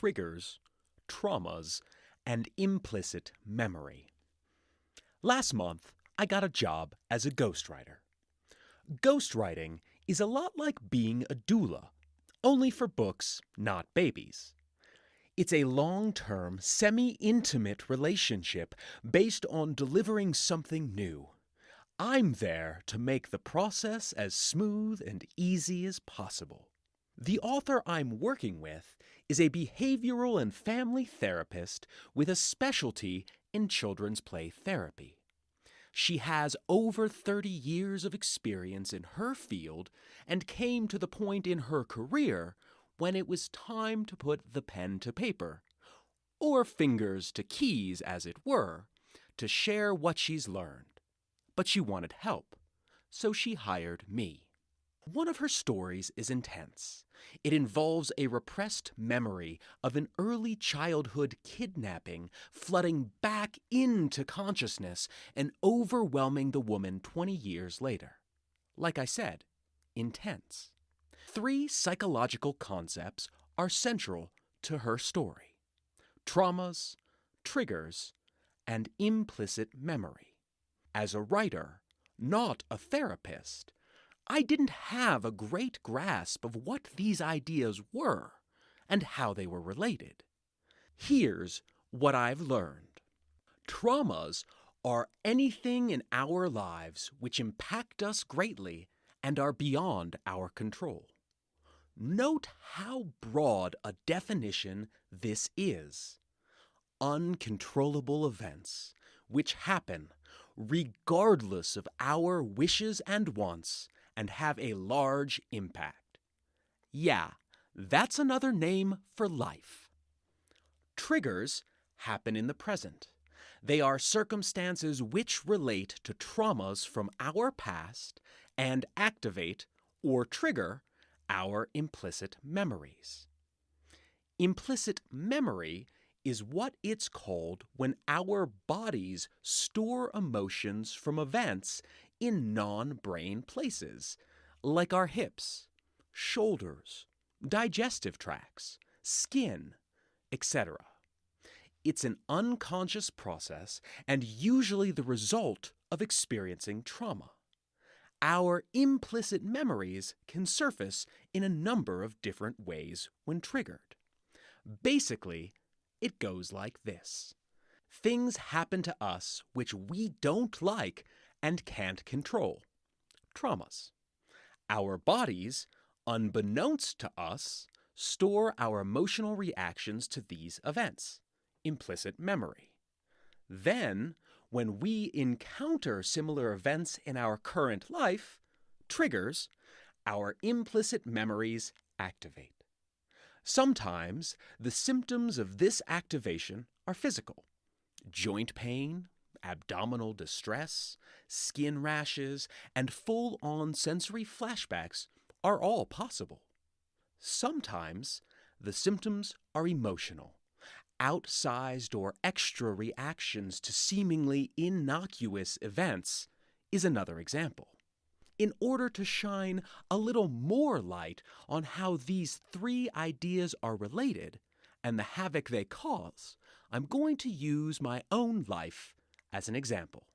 triggers, traumas, and implicit memory. Last month, I got a job as a ghostwriter. Ghostwriting is a lot like being a doula, only for books, not babies. It's a long-term, semi-intimate relationship based on delivering something new. I'm there to make the process as smooth and easy as possible. The author I'm working with is a behavioral and family therapist with a specialty in children's play therapy. She has over 30 years of experience in her field and came to the point in her career when it was time to put the pen to paper, or fingers to keys as it were, to share what she's learned. But she wanted help, so she hired me. One of her stories is intense. It involves a repressed memory of an early childhood kidnapping flooding back into consciousness and overwhelming the woman 20 years later. Like I said, intense. 3 psychological concepts are central to her story: traumas, triggers, and implicit memory. As a writer, not a therapist, I didn't have a great grasp of what these ideas were and how they were related. Here's what I've learned. Traumas are anything in our lives which impact us greatly and are beyond our control. Note how broad a definition this is. Uncontrollable events which happen regardless of our wishes and wants and have a large impact. Yeah, that's another name for life. Triggers happen in the present. They are circumstances which relate to traumas from our past and activate or trigger our implicit memories. Implicit memory is what it's called when our bodies store emotions from events in non-brain places, like our hips, shoulders, digestive tracts, skin, etc. It's an unconscious process and usually the result of experiencing trauma. Our implicit memories can surface in a number of different ways when triggered. Basically, it goes like this. Things happen to us which we don't like and can't control. Traumas. Our bodies, unbeknownst to us, store our emotional reactions to these events. Implicit memory. Then, when we encounter similar events in our current life, triggers, our implicit memories activate. Sometimes the symptoms of this activation are physical. Joint pain, abdominal distress, skin rashes, and full-on sensory flashbacks are all possible. Sometimes the symptoms are emotional. Outsized or extra reactions to seemingly innocuous events is another example. In order to shine a little more light on how these 3 ideas are related and the havoc they cause, I'm going to use my own life as an example.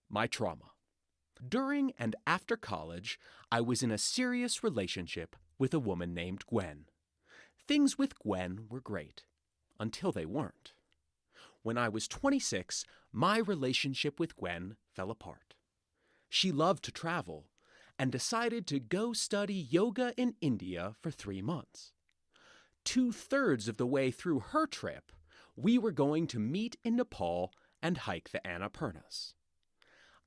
My trauma. During and after college, I was in a serious relationship with a woman named Gwen. Things with Gwen were great, until they weren't. When I was 26, my relationship with Gwen fell apart. She loved to travel and decided to go study yoga in India for 3 months. 2/3 of the way through her trip, we were going to meet in Nepal and hike the Annapurnas.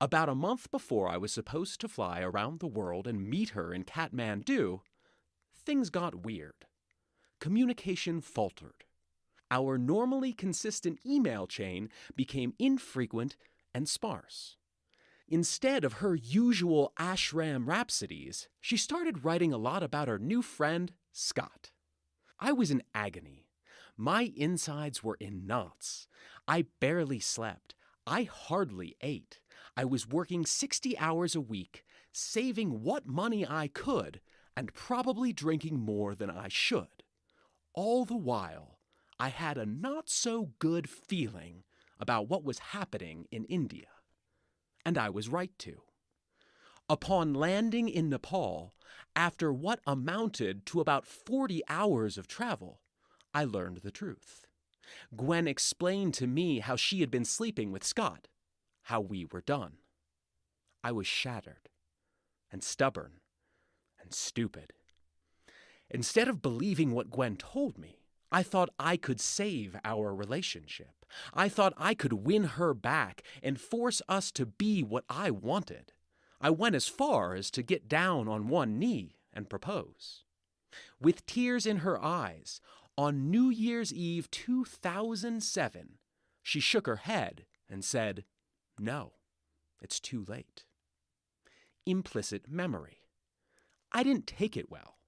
About a month before I was supposed to fly around the world and meet her in Kathmandu, things got weird. Communication faltered. Our normally consistent email chain became infrequent and sparse. Instead of her usual ashram rhapsodies, she started writing a lot about her new friend, Scott. I was in agony. My insides were in knots. I barely slept. I hardly ate. I was working 60 hours a week, saving what money I could, and probably drinking more than I should. All the while, I had a not-so-good feeling about what was happening in India. And I was right to. Upon landing in Nepal, after what amounted to about 40 hours of travel, I learned the truth. Gwen explained to me how she had been sleeping with Scott, how we were done. I was shattered, and stubborn, and stupid. Instead of believing what Gwen told me, I thought I could save our relationship. I thought I could win her back and force us to be what I wanted. I went as far as to get down on one knee and propose. With tears in her eyes, on New Year's Eve 2007, she shook her head and said, "No, it's too late." Implicit memory. I didn't take it well,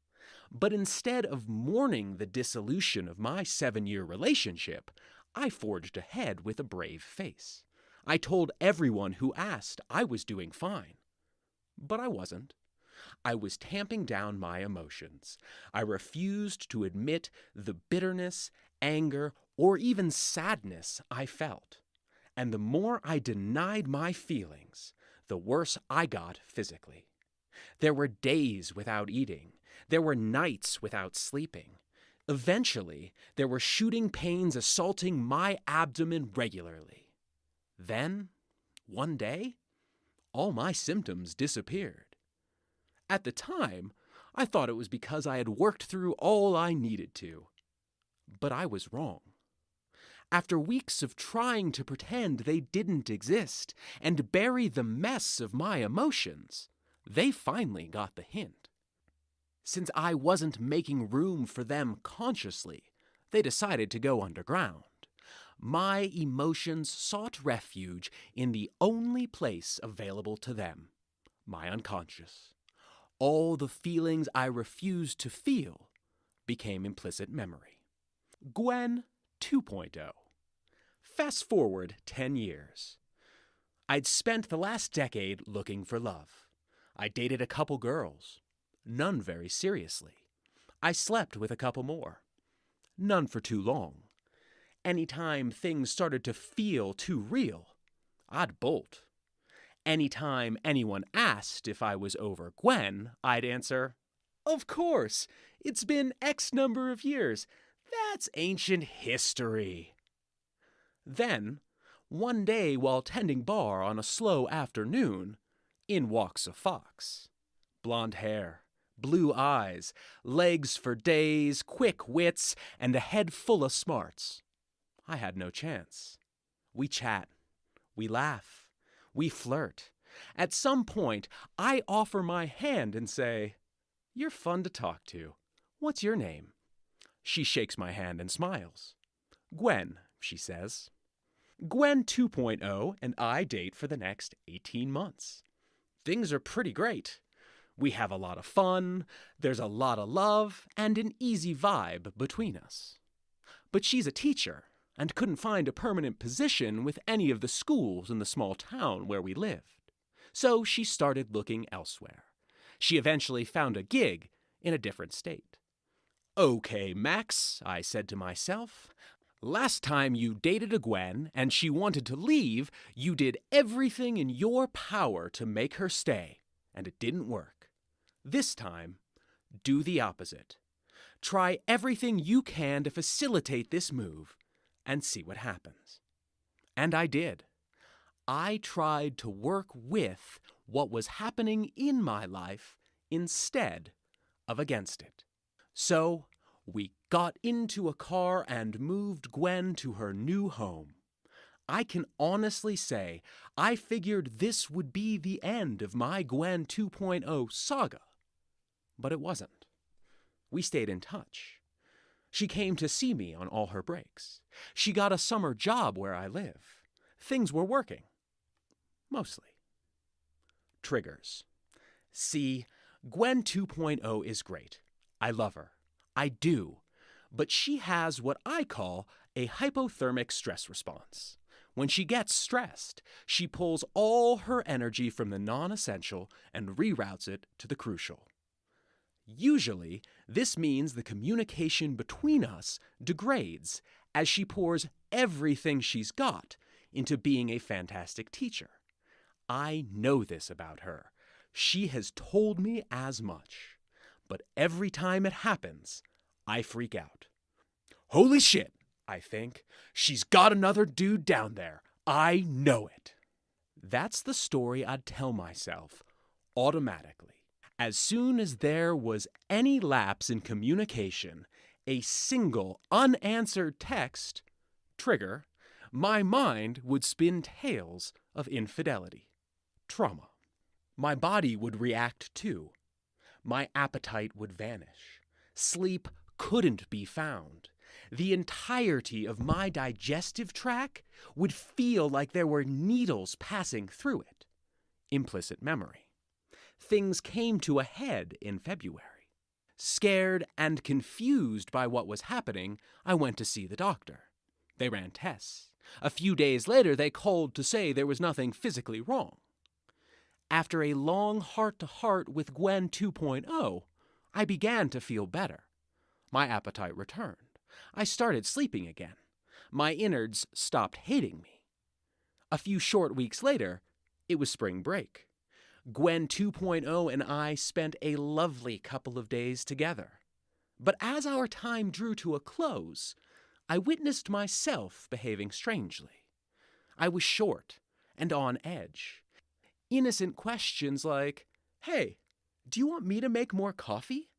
but instead of mourning the dissolution of my 7-year relationship, I forged ahead with a brave face. I told everyone who asked I was doing fine. But I wasn't. I was tamping down my emotions. I refused to admit the bitterness, anger, or even sadness I felt. And the more I denied my feelings, the worse I got physically. There were days without eating. There were nights without sleeping. Eventually, there were shooting pains assaulting my abdomen regularly. Then, one day, all my symptoms disappeared. At the time, I thought it was because I had worked through all I needed to. But I was wrong. After weeks of trying to pretend they didn't exist and bury the mess of my emotions, they finally got the hint. Since I wasn't making room for them consciously, they decided to go underground. My emotions sought refuge in the only place available to them, my unconscious. All the feelings I refused to feel became implicit memory. Gwen 2.0. Fast forward 10 years. I'd spent the last decade looking for love. I dated a couple girls, none very seriously. I slept with a couple more, none for too long. Anytime things started to feel too real, I'd bolt. Anytime anyone asked if I was over Gwen, I'd answer, "Of course, it's been X number of years. That's ancient history." Then, one day while tending bar on a slow afternoon, in walks a fox. Blonde hair, blue eyes, legs for days, quick wits, and a head full of smarts. I had no chance. We chat. We laugh. We flirt. At some point, I offer my hand and say, "You're fun to talk to. What's your name?" She shakes my hand and smiles. "Gwen," she says. Gwen 2.0 and I date for the next 18 months. Things are pretty great. We have a lot of fun, there's a lot of love, and an easy vibe between us. But she's a teacher and couldn't find a permanent position with any of the schools in the small town where we lived. So she started looking elsewhere. She eventually found a gig in a different state. "Okay, Max," I said to myself, "last time you dated a Gwen and she wanted to leave, you did everything in your power to make her stay, and it didn't work. This time, do the opposite. Try everything you can to facilitate this move and see what happens." And I did. I tried to work with what was happening in my life instead of against it. So, we got into a car and moved Gwen to her new home. I can honestly say I figured this would be the end of my Gwen 2.0 saga. But it wasn't. We stayed in touch. She came to see me on all her breaks. She got a summer job where I live. Things were working. Mostly. Triggers. See, Gwen 2.0 is great. I love her. I do. But she has what I call a hypothermic stress response. When she gets stressed, she pulls all her energy from the non-essential and reroutes it to the crucial. Usually, This means the communication between us degrades as she pours everything she's got into being a fantastic teacher. I know this about her. She has told me as much. But every time it happens, I freak out. Holy shit, I think. She's got another dude down there. I know it. That's the story I'd tell myself automatically. As soon as there was any lapse in communication, a single unanswered text, trigger, my mind would spin tales of infidelity, trauma. My body would react too. My appetite would vanish. Sleep couldn't be found. The entirety of my digestive tract would feel like there were needles passing through it. Implicit memory. Things came to a head in February. Scared and confused by what was happening, I went to see the doctor. They ran tests. A few days later, they called to say there was nothing physically wrong. After a long heart-to-heart with Gwen 2.0, I began to feel better. My appetite returned. I started sleeping again. My innards stopped hating me. A few short weeks later, it was spring break. Gwen 2.0 and I spent a lovely couple of days together. But as our time drew to a close, I witnessed myself behaving strangely. I was short and on edge. Innocent questions like, "Hey, do you want me to make more coffee?"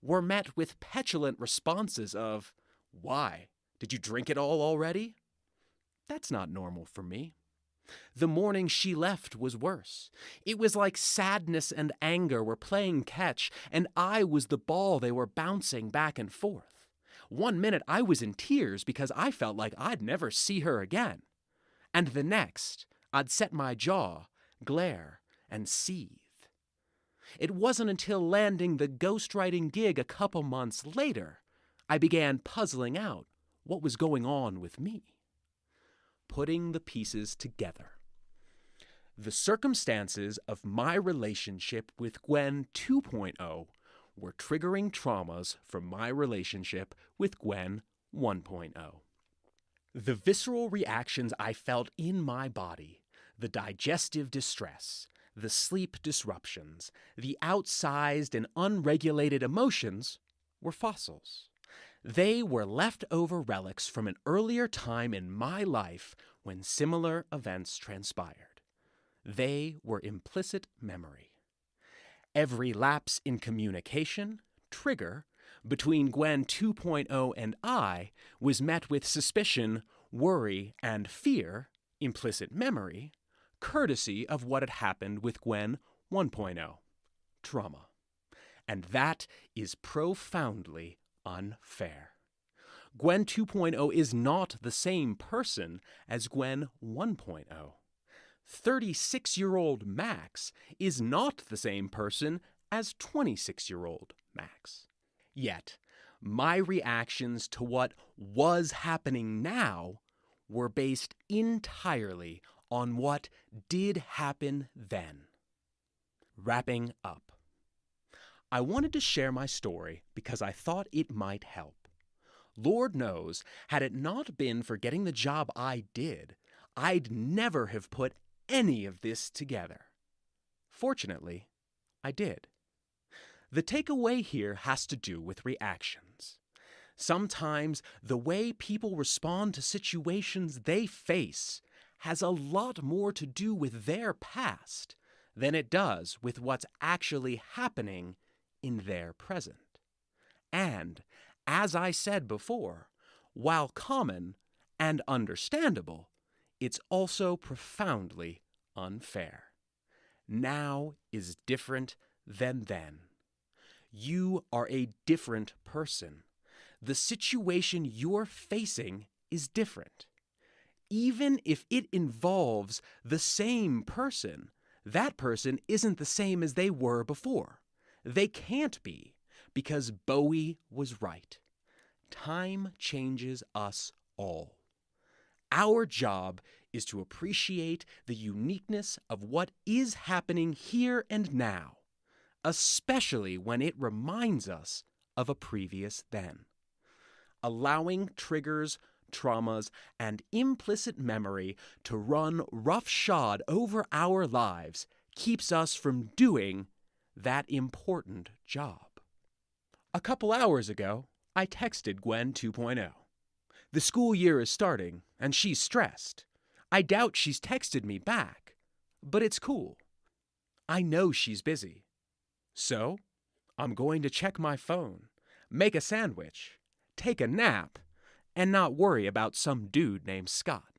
were met with petulant responses of, "Why? Did you drink it all already?" That's not normal for me. The morning she left was worse. It was like sadness and anger were playing catch, and I was the ball they were bouncing back and forth. One minute I was in tears because I felt like I'd never see her again. And the next, I'd set my jaw, glare, and seethe. It wasn't until landing the ghostwriting gig a couple months later I began puzzling out what was going on with me. Putting the pieces together. The circumstances of my relationship with Gwen 2.0 were triggering traumas from my relationship with Gwen 1.0. The visceral reactions I felt in my body, the digestive distress, the sleep disruptions, the outsized and unregulated emotions were fossils. They were leftover relics from an earlier time in my life when similar events transpired. They were implicit memory. Every lapse in communication, trigger, between Gwen 2.0 and I was met with suspicion, worry, and fear, implicit memory, courtesy of what had happened with Gwen 1.0, trauma. And that is profoundly unfair. Gwen 2.0 is not the same person as Gwen 1.0. 36-year-old Max is not the same person as 26-year-old Max. Yet, my reactions to what was happening now were based entirely on what did happen then. Wrapping up. I wanted to share my story because I thought it might help. Lord knows, had it not been for getting the job I did, I'd never have put any of this together. Fortunately, I did. The takeaway here has to do with reactions. Sometimes the way people respond to situations they face has a lot more to do with their past than it does with what's actually happening in their present. And, as I said before, while common and understandable, it's also profoundly unfair. Now is different than then. You are a different person. The situation you're facing is different. Even if it involves the same person, that person isn't the same as they were before. They can't be, because Bowie was right. Time changes us all. Our job is to appreciate the uniqueness of what is happening here and now, especially when it reminds us of a previous then. Allowing triggers, traumas, and implicit memory to run roughshod over our lives keeps us from doing that important job. A couple hours ago, I texted Gwen 2.0. The school year is starting, and she's stressed. I doubt she's texted me back, but it's cool. I know she's busy. So, I'm going to check my phone, make a sandwich, take a nap, and not worry about some dude named Scott.